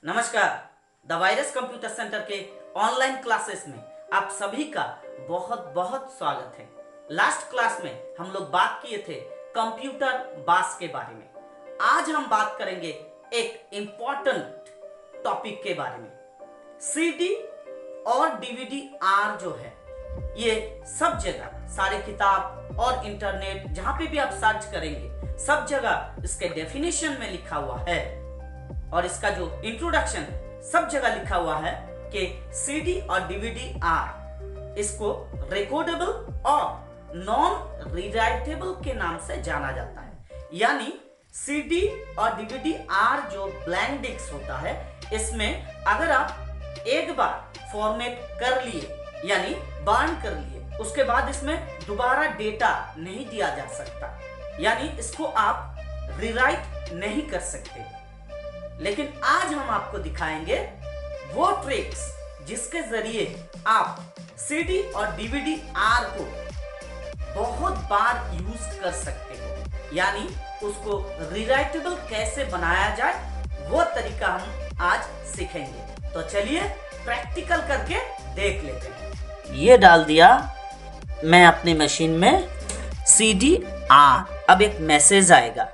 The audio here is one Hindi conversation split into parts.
नमस्कार। द वायरस कंप्यूटर सेंटर के ऑनलाइन क्लासेस में आप सभी का बहुत बहुत स्वागत है। लास्ट क्लास में हम लोग बात किए थे कंप्यूटर बास के बारे में। आज हम बात करेंगे एक इंपॉर्टेंट टॉपिक के बारे में। सीडी और डीवीडी आर जो है ये सब जगह, सारे किताब और इंटरनेट जहां पे भी आप सर्च करेंगे सब जगह इसके डेफिनेशन में लिखा हुआ है और इसका जो इंट्रोडक्शन सब जगह लिखा हुआ है कि सीडी और डीवीडी आर इसको रिकॉर्डेबल और नॉन रीराइटेबल के नाम से जाना जाता है। यानी सीडी और डीवीडी आर जो ब्लैंक डिस्क होता है, इसमें अगर आप एक बार फॉर्मेट कर लिए यानी बर्न कर लिए, उसके बाद इसमें दोबारा डेटा नहीं दिया जा सकता, यानी इसको आप रीराइट नहीं कर सकते। लेकिन आज हम आपको दिखाएंगे वो ट्रिक्स जिसके जरिए आप सीडी और डीवीडी आर को बहुत बार यूज कर सकते हो, यानी उसको रीराइटेबल कैसे बनाया जाए वो तरीका हम आज सीखेंगे। तो चलिए प्रैक्टिकल करके देख लेते हैं। ये डाल दिया मैं अपनी मशीन में सीडी आर। अब एक मैसेज आएगा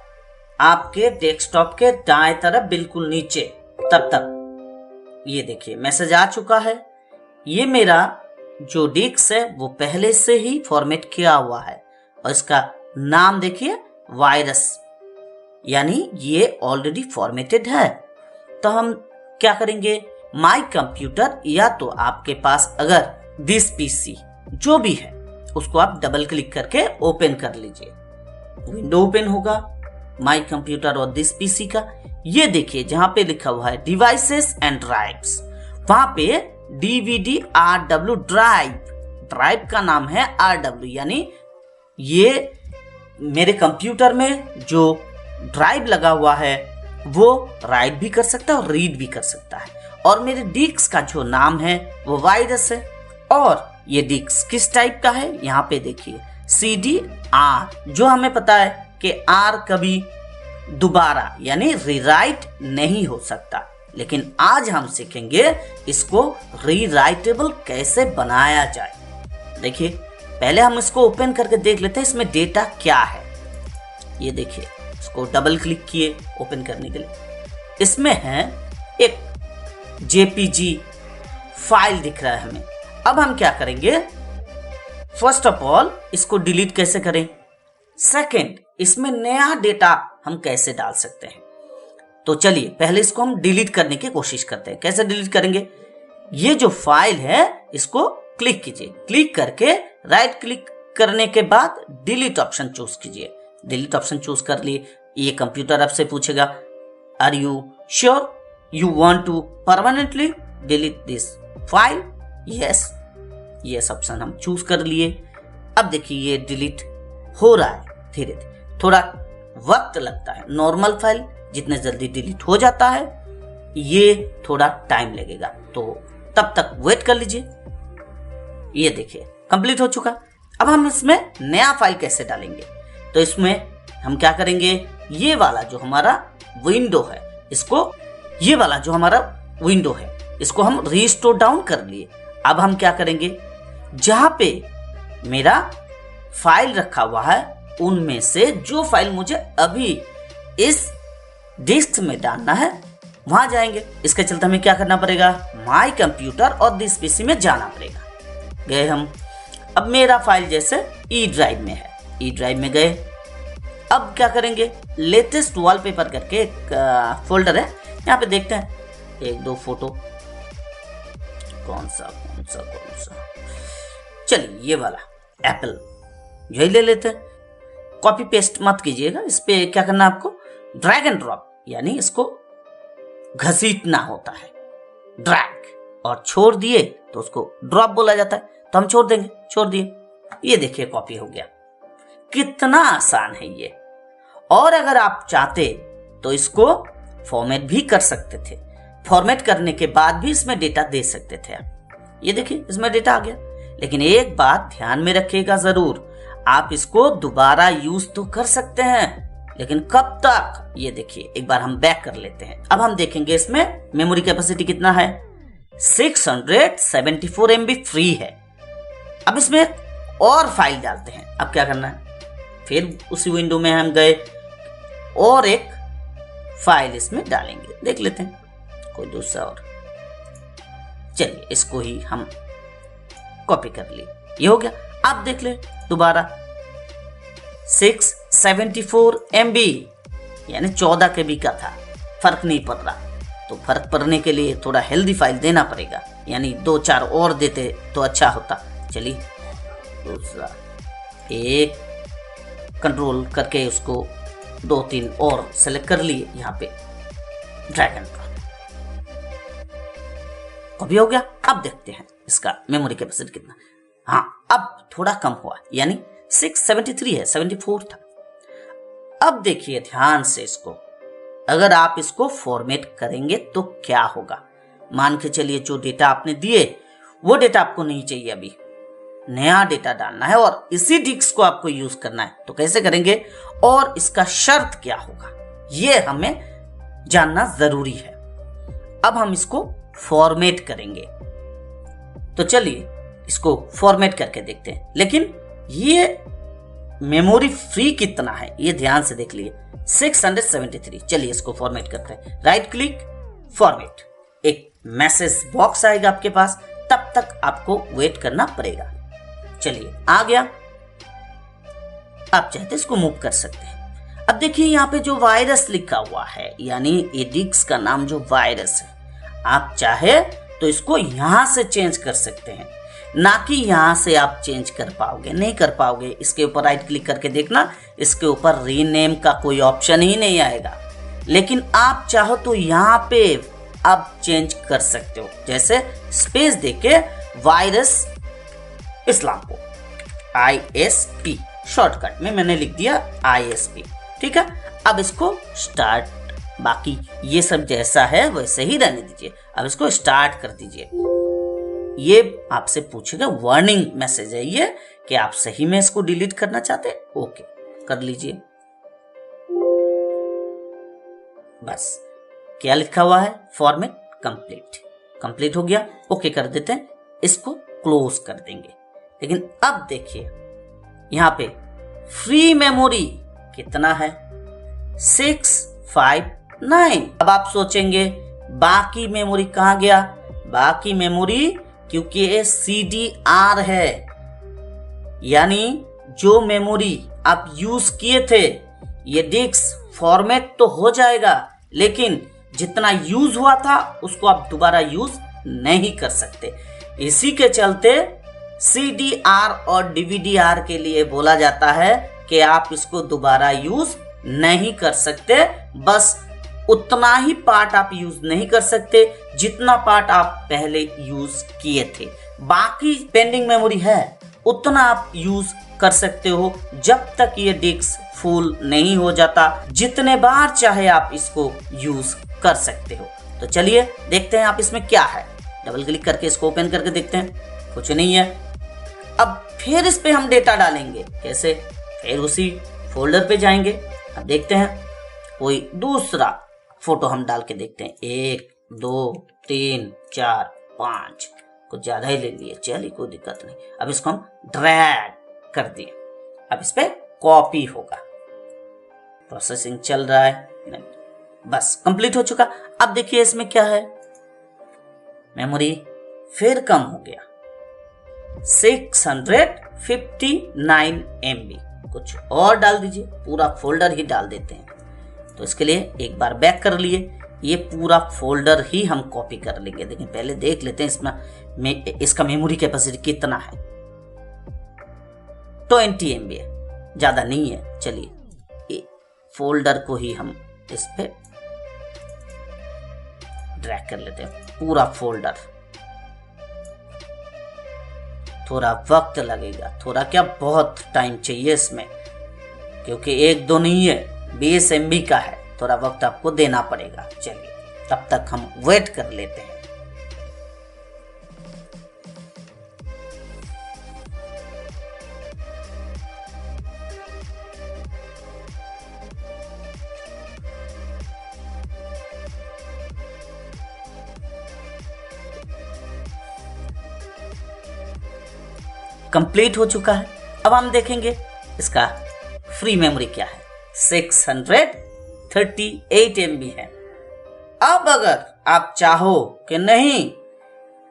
आपके डेस्कटॉप के दाएं तरफ बिल्कुल नीचे। तब तक ये देखिए मैसेज आ चुका है। ये मेरा जो डिस्क है वो पहले से ही फॉर्मेट किया हुआ है और इसका नाम देखिए वायरस, यानी ये ऑलरेडी फॉर्मेटेड है। तो हम क्या करेंगे, माय कंप्यूटर या तो आपके पास अगर दिस पीसी जो भी है उसको आप डबल क्लिक करके ओपन कर लीजिए। विंडो ओपन होगा माई कंप्यूटर और दिस पीसी का। ये देखिए जहां पे लिखा हुआ है डिवाइसेस एंड ड्राइव्स, वहां पे डीवीडी आरडब्ल्यू ड्राइव का नाम है आरडब्ल्यू, यानी ये मेरे कंप्यूटर में जो ड्राइव लगा हुआ है वो राइट भी कर सकता है और रीड भी कर सकता है। और मेरे डिस्क का जो नाम है वो वायरस है। और ये डिस्क किस टाइप का है, यहाँ पे देखिए सीडी आर, जो हमें पता है कि आर कभी दोबारा यानी रीराइट नहीं हो सकता। लेकिन आज हम सीखेंगे इसको रीराइटेबल कैसे बनाया जाए। देखिए पहले हम इसको ओपन करके देख लेते हैं इसमें डेटा क्या है। ये देखिए इसको डबल क्लिक किए ओपन करने के लिए, इसमें है एक जेपीजी फाइल दिख रहा है हमें। अब हम क्या करेंगे, फर्स्ट ऑफ ऑल इसको डिलीट कैसे करें, सेकंड इसमें नया डेटा हम कैसे डाल सकते हैं। तो चलिए पहले इसको हम डिलीट करने की कोशिश करते हैं। कैसे डिलीट करेंगे, ये जो फाइल है इसको क्लिक कीजिए, क्लिक करके राइट क्लिक करने के बाद डिलीट ऑप्शन चूज कीजिए। डिलीट ऑप्शन चूज कर लिए, ये कंप्यूटर आपसे पूछेगा are you sure you want to permanently delete this file. Yes option हम चूज कर लिए। अब देखिए ये डिलीट हो रहा है धीरे धीरे, थोड़ा वक्त लगता है। नॉर्मल फाइल जितने जल्दी डिलीट हो जाता है, ये थोड़ा टाइम लगेगा, तो तब तक वेट कर लीजिए। ये देखिए कंप्लीट हो चुका। अब हम इसमें नया फाइल कैसे डालेंगे, तो इसमें हम क्या करेंगे, ये वाला जो हमारा विंडो है इसको हम रीस्टोर डाउन कर लिए। अब हम क्या करेंगे, जहां पे मेरा फाइल रखा हुआ है उनमें से जो फाइल मुझे अभी इस डिस्क में डालना है वहां जाएंगे। इसके चलते हमें क्या करना पड़ेगा, माय कंप्यूटर और दिस पीसी में जाना पड़ेगा। गए हम, अब मेरा फाइल जैसे ई ड्राइव में है, ई ड्राइव में गए। अब क्या करेंगे, लेटेस्ट वॉलपेपर करके एक फोल्डर है, यहाँ पे देखते हैं एक दो फोटो, कौन सा चलिए ये वाला एप्पल यही ले लेते हैं। कॉपी पेस्ट मत कीजिएगा, इस पे क्या करना है आपको, ड्रैग एंड ड्रॉप, यानी इसको घसीटना होता है, ड्रैग, और छोड़ दिए तो उसको ड्रॉप बोला जाता है। तो हम छोड़ देंगे, छोड़ दिए, ये देखिए कॉपी हो गया। कितना आसान है ये। और अगर आप चाहते तो इसको फॉर्मेट भी कर सकते थे, फॉर्मेट करने के बाद भी इसमें डेटा दे सकते थे आप। ये देखिए इसमें डेटा आ गया। लेकिन एक बात ध्यान में रखिएगा जरूर, आप इसको दोबारा यूज तो कर सकते हैं, लेकिन कब तक, ये देखिए एक बार हम बैक कर लेते हैं। अब हम देखेंगे इसमें मेमोरी कैपेसिटी कितना है, 674 MB फ्री है। अब इसमें और फाइल डालते हैं। अब क्या करना है, फिर उसी विंडो में हम गए और एक फाइल इसमें डालेंगे, देख लेते हैं कोई दूसरा और। चलिए इसको ही हम कॉपी कर लिए, ये हो गया। अब देख ले दोबारा 674 MB यानी 14 KB का था, फर्क नहीं पड़ रहा। तो फर्क पड़ने के लिए थोड़ा हेल्दी फाइल देना पड़ेगा, यानी 2-4 और देते तो अच्छा होता। चलिए दूसरा एक कंट्रोल करके उसको 2-3 और सेलेक्ट कर लिए, यहाँ पे ड्रैगन का अभी हो गया। अब देखते हैं इसका मेमोरी कैपेसिटी कितना। हाँ अब थोड़ा कम हुआ, यानी 673 है, 74 था। अब देखिए ध्यान से इसको, अगर आप इसको फॉर्मेट करेंगे तो क्या होगा। मान के चलिए जो डेटा आपने दिए वो डेटा आपको नहीं चाहिए, अभी नया डेटा डालना है और इसी डिस्क को आपको यूज करना है। तो कैसे करेंगे और इसका शर्त क्या होगा, ये हमें जानना जरूरी है। अब हम इसको फॉर्मेट करेंगे, तो चलिए इसको फॉर्मेट करके देखते हैं। लेकिन ये मेमोरी फ्री कितना है ये ध्यान से देख लिए, 673। चलिए इसको फॉर्मेट करते हैं, राइट क्लिक फॉर्मेट, एक मैसेज बॉक्स आएगा आपके पास, तब तक आपको वेट करना पड़ेगा। चलिए आ गया, आप चाहते इसको मूव कर सकते हैं। अब देखिए यहाँ पे जो वायरस लिखा हुआ है, यानी एडिक्स का नाम जो वायरस है, आप चाहे तो इसको यहां से चेंज कर सकते हैं, ना कि यहां से आप चेंज कर पाओगे, नहीं कर पाओगे। इसके ऊपर राइट क्लिक करके देखना, इसके ऊपर रीनेम का कोई ऑप्शन ही नहीं आएगा। लेकिन आप चाहो तो यहाँ पे आप चेंज कर सकते हो, जैसे स्पेस देके वायरस इस्लामपुर ISP, शॉर्टकट में मैंने लिख दिया ISP, ठीक है। अब इसको स्टार्ट, बाकी ये सब जैसा है वैसे ही रहने दीजिए। अब इसको स्टार्ट कर दीजिए। ये आपसे पूछेगा, वार्निंग मैसेज है ये कि आप सही में इसको डिलीट करना चाहते हैं, ओके कर लीजिए। बस क्या लिखा हुआ है, फॉर्मेट कंप्लीट, कंप्लीट हो गया, ओके कर देते हैं, इसको क्लोज कर देंगे। लेकिन अब देखिए यहां पे फ्री मेमोरी कितना है, 659। अब आप सोचेंगे बाकी मेमोरी कहां गया, बाकी मेमोरी, क्योंकि ये CDR है, यानी जो मेमोरी आप यूज किए थे, ये डिस्क फॉर्मेट तो हो जाएगा, लेकिन जितना यूज हुआ था उसको आप दोबारा यूज नहीं कर सकते। इसी के चलते CDR और DVDR के लिए बोला जाता है कि आप इसको दोबारा यूज नहीं कर सकते, बस उतना ही पार्ट आप यूज नहीं कर सकते जितना पार्ट आप पहले यूज किए थे। बाकी पेंडिंग मेमोरी है उतना आप यूज कर सकते हो जब तक ये डिस्क फुल नहीं हो जाता, जितने बार चाहे आप इसको यूज कर सकते हो। तो चलिए देखते हैं आप इसमें क्या है, डबल क्लिक करके इसको ओपन करके देखते हैं, कुछ नहीं है। अब फिर इस पे हम डेटा डालेंगे, कैसे, फिर उसी फोल्डर पे जाएंगे। अब देखते हैं कोई दूसरा फोटो हम डाल के देखते हैं, 1 2 3 4 5, कुछ ज्यादा ही ले लिए, चलिए कोई दिक्कत नहीं। अब इसको हम ड्रैग कर दिए, अब इस पे कॉपी होगा, प्रोसेसिंग चल रहा है, नहीं, बस कंप्लीट हो चुका। अब देखिए इसमें क्या है, मेमोरी फिर कम हो गया, 659 MB। कुछ और डाल दीजिए, पूरा फोल्डर ही डाल देते हैं। तो इसके लिए एक बार बैक कर लिए, ये पूरा फोल्डर ही हम कॉपी कर लेंगे। लेकिन पहले देख लेते हैं इसमें इसका मेमोरी कैपेसिटी कितना है, 20 MB है, ज्यादा नहीं है। चलिए फोल्डर को ही हम इस पे ड्रैग कर लेते हैं, पूरा फोल्डर। थोड़ा वक्त लगेगा, थोड़ा क्या बहुत टाइम चाहिए इसमें, क्योंकि 1-2 नहीं है, 20 MB का है, थोड़ा वक्त आपको देना पड़ेगा। चलिए तब तक हम वेट कर लेते हैं। कंप्लीट हो चुका है। अब हम देखेंगे इसका फ्री मेमोरी क्या है। 638 MB है। अब अगर आप चाहो कि नहीं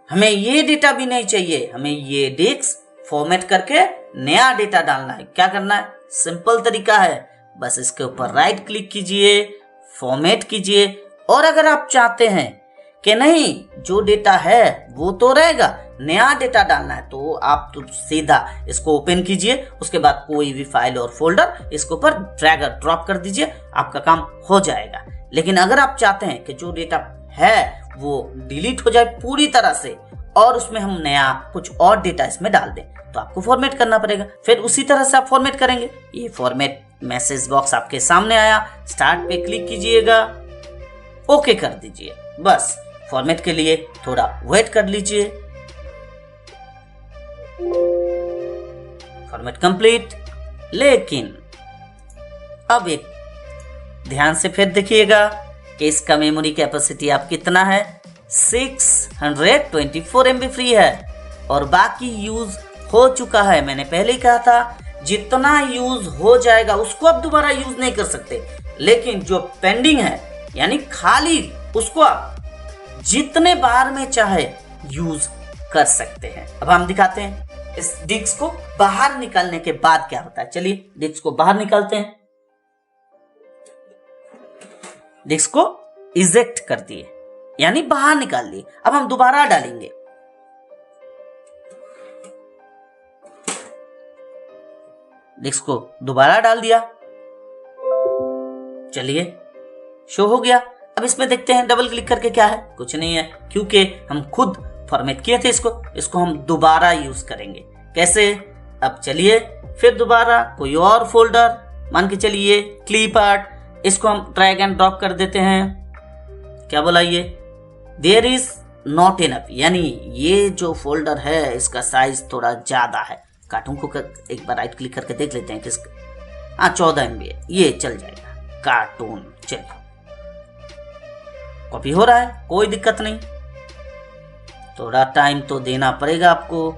हमें ये डेटा भी नहीं चाहिए, हमें ये डिस्क फॉर्मेट करके नया डेटा डालना है, क्या करना है? सिंपल तरीका है, बस इसके ऊपर राइट क्लिक कीजिए, फॉर्मेट कीजिए। और अगर आप चाहते हैं कि नहीं जो डेटा है वो तो रहेगा, नया डेटा डालना है, तो आप तो सीधा इसको ओपन कीजिए, उसके बाद कोई भी फाइल और फोल्डर इसके ऊपर ड्रैग और ड्रॉप कर दीजिए, आपका काम हो जाएगा। लेकिन अगर आप चाहते हैं कि जो डेटा है वो डिलीट हो जाए पूरी तरह से और उसमें हम नया कुछ और डेटा इसमें डाल दें, तो आपको फॉर्मेट करना पड़ेगा। फिर उसी तरह से आप फॉर्मेट करेंगे। ये फॉर्मेट मैसेज बॉक्स आपके सामने आया, स्टार्ट पे क्लिक कीजिएगा, ओके कर दीजिए। बस फॉर्मेट के लिए थोड़ा वेट कर लीजिए। Format complete. लेकिन अब एक ध्यान से फिर देखिएगा कि इसका मेमोरी कैपेसिटी आप कितना है, 624 MB फ्री है और बाकी यूज हो चुका है। मैंने पहले ही कहा था जितना यूज हो जाएगा उसको आप दोबारा यूज नहीं कर सकते, लेकिन जो पेंडिंग है यानी खाली, उसको आप जितने बार में चाहे यूज कर सकते हैं। अब हम दिखाते हैं इस डिस्क को बाहर निकालने के बाद क्या होता है। चलिए डिस्क को बाहर निकालते हैं। डिस्क को इजेक्ट कर दिए यानी बाहर निकाल लिए। अब हम दोबारा डालेंगे। डिस्क को दोबारा डाल दिया, चलिए शो हो गया। अब इसमें देखते हैं डबल क्लिक करके क्या है, कुछ नहीं है क्योंकि हम खुद फॉर्मेट किए थे इसको हम दोबारा यूज करेंगे। कैसे? अब चलिए फिर दोबारा कोई और फोल्डर, मान के चलिए क्लिप आर्ट, इसको हम ड्रैग एंड ड्रॉप कर देते हैं। क्या बोला ये? देयर इज नॉट इनफ, यानी ये जो फोल्डर है इसका साइज थोड़ा ज्यादा है। कार्टून को एक बार राइट क्लिक करके देख लेते हैं किसका। हाँ 14 MB है, ये चल जाएगा कार्टून। चलिए कॉपी हो रहा है, कोई दिक्कत नहीं, थोड़ा टाइम तो देना पड़ेगा आपको।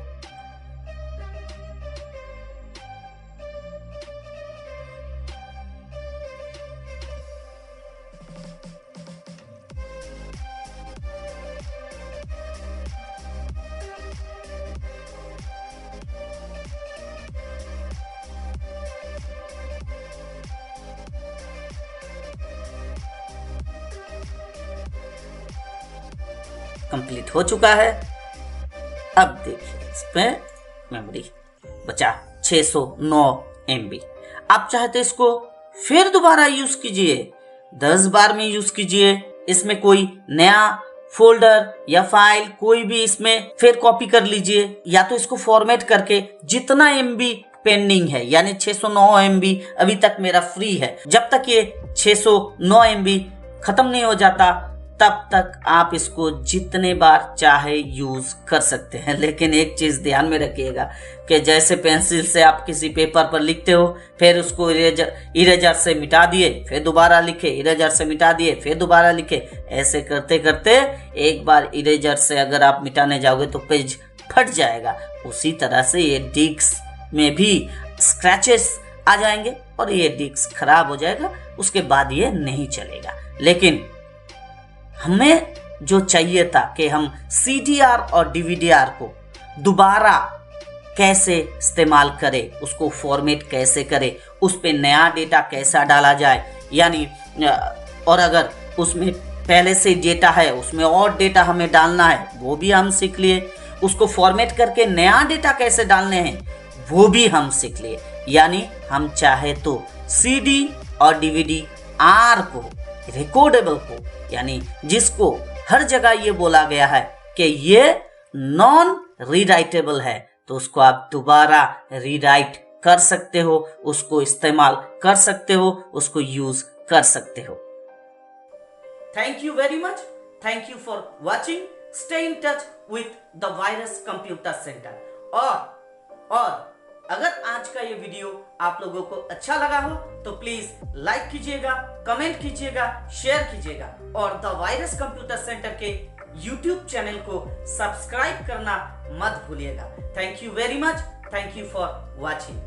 कंप्लीट हो चुका है। अब देखिए इसमें मेमोरी बचा 609 MB। आप चाहे तो इसको फिर दोबारा यूज कीजिए, 10 बार में यूज कीजिए। इसमें कोई नया फोल्डर या फाइल कोई भी इसमें फिर कॉपी कर लीजिए, या तो इसको फॉर्मेट करके जितना MB पेंडिंग है यानी 609 MB अभी तक मेरा फ्री है, जब तक ये 609 MB खत्म नहीं हो जाता तब तक आप इसको जितने बार चाहे यूज कर सकते हैं। लेकिन एक चीज ध्यान में रखिएगा कि जैसे पेंसिल से आप किसी पेपर पर लिखते हो, फिर उसको इरेजर से मिटा दिए, फिर दोबारा लिखे, इरेजर से मिटा दिए, फिर दोबारा लिखे, ऐसे करते करते एक बार इरेजर से अगर आप मिटाने जाओगे तो पेज फट जाएगा। उसी तरह से ये डिस्क में भी स्क्रैचेस आ जाएंगे और ये डिस्क खराब हो जाएगा, उसके बाद ये नहीं चलेगा। लेकिन हमें जो चाहिए था कि हम CDR और DVDR को दोबारा कैसे इस्तेमाल करें, उसको फॉर्मेट कैसे करें, उस पे नया डेटा कैसा डाला जाए, यानी और अगर उसमें पहले से डेटा है उसमें और डेटा हमें डालना है वो भी हम सीख लिए। उसको फॉर्मेट करके नया डेटा कैसे डालने हैं वो भी हम सीख लिए। यानी हम चाहे तो CD और DVD-R को, रिकॉर्डेबल को, यानी जिसको हर जगह ये बोला गया है कि ये नॉन रीराइटेबल है, तो उसको आप दोबारा रीराइट कर सकते हो, उसको इस्तेमाल कर सकते हो, उसको यूज कर सकते हो। Thank you very much. Thank you for watching. Stay in touch with the virus computer centre. और अगर आज का ये वीडियो आप लोगों को अच्छा लगा हो तो प्लीज लाइक कीजिएगा, कमेंट कीजिएगा, शेयर कीजिएगा और द वायरस कंप्यूटर सेंटर के YouTube चैनल को सब्सक्राइब करना मत भूलिएगा। Thank you very much. Thank you for watching.